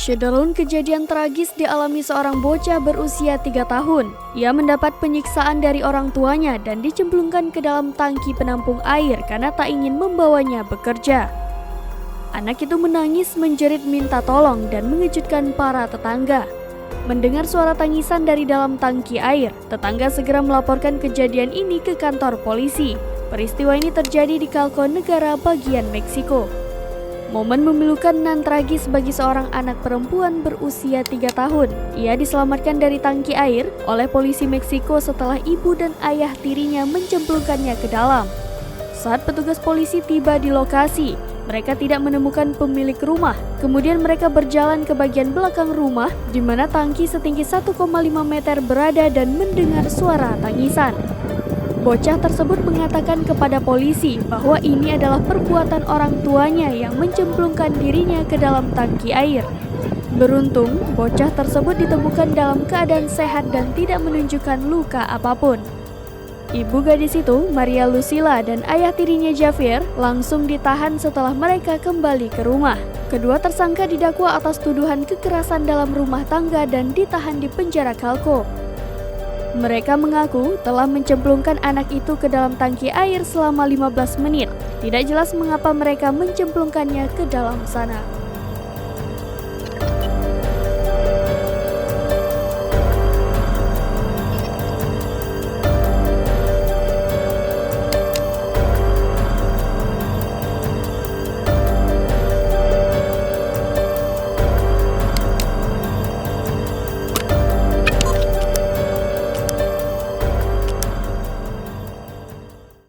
Syederun kejadian tragis dialami seorang bocah berusia 3 tahun. Ia mendapat penyiksaan dari orang tuanya dan dicemplungkan ke dalam tangki penampung air karena tak ingin membawanya bekerja. Anak itu menangis menjerit minta tolong dan mengejutkan para tetangga. Mendengar suara tangisan dari dalam tangki air, tetangga segera melaporkan kejadian ini ke kantor polisi. Peristiwa ini terjadi di Calcon, negara bagian Meksiko. Momen memilukan dan tragis bagi seorang anak perempuan berusia 3 tahun. Ia diselamatkan dari tangki air oleh polisi Meksiko setelah ibu dan ayah tirinya mencemplungkannya ke dalam. Saat petugas polisi tiba di lokasi, mereka tidak menemukan pemilik rumah. Kemudian mereka berjalan ke bagian belakang rumah di mana tangki setinggi 1,5 meter berada dan mendengar suara tangisan. Bocah tersebut mengatakan kepada polisi bahwa ini adalah perbuatan orang tuanya yang mencemplungkan dirinya ke dalam tangki air. Beruntung, bocah tersebut ditemukan dalam keadaan sehat dan tidak menunjukkan luka apapun. Ibu gadis itu, Maria Lucila, dan ayah tirinya Javier langsung ditahan setelah mereka kembali ke rumah. Kedua tersangka didakwa atas tuduhan kekerasan dalam rumah tangga dan ditahan di penjara Calco. Mereka mengaku telah mencemplungkan anak itu ke dalam tangki air selama 15 menit. Tidak jelas mengapa mereka mencemplungkannya ke dalam sana.